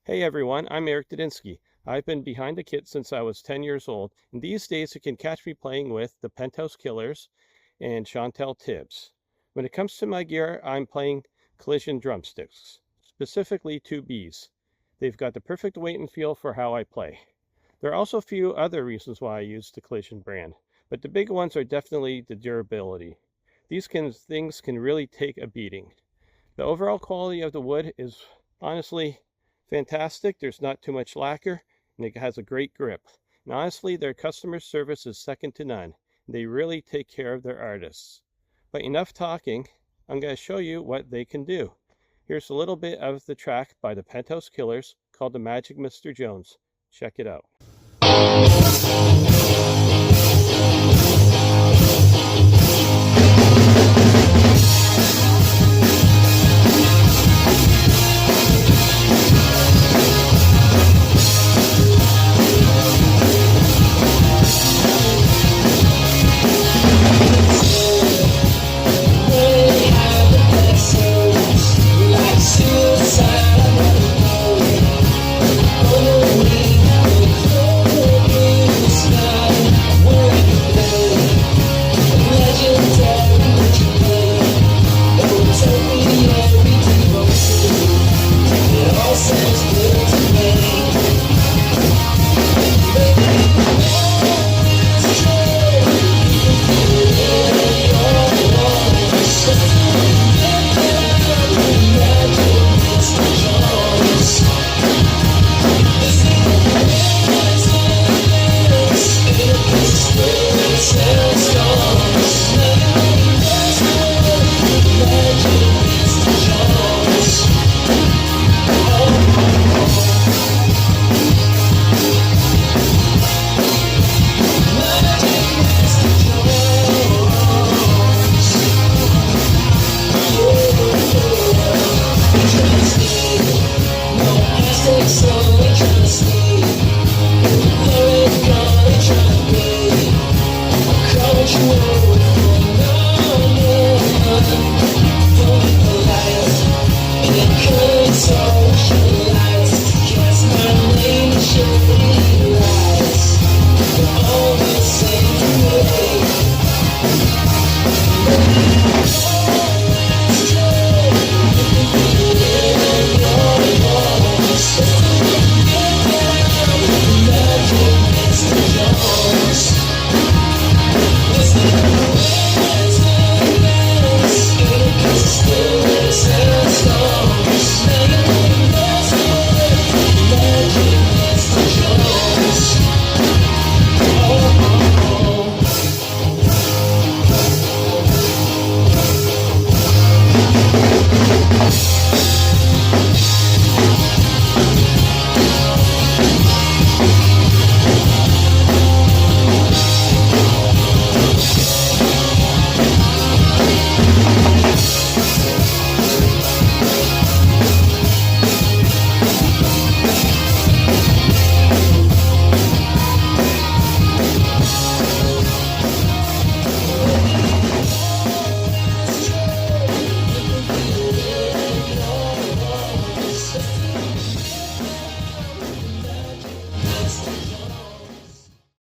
Hey everyone, I'm Eric Dudinsky. I've been behind the kit since I was 10 years old, and these days you can catch me playing with the Penthouse Killers and Chantel Tibbs. When it comes to my gear, I'm playing Collision Drumsticks, specifically 2Bs. They've got the perfect weight and feel for how I play. There are also a few other reasons why I use the Collision brand, but the big ones are definitely the durability. These things can really take a beating. The overall quality of the wood is honestly fantastic. There's not too much lacquer, and it has a great grip. And honestly, their customer service is second to none. They really take care of their artists. But enough talking, I'm going to show you what they can do. Here's a little bit of the track by the Penthouse Killers called The Magic Mr. Jones. Check it out.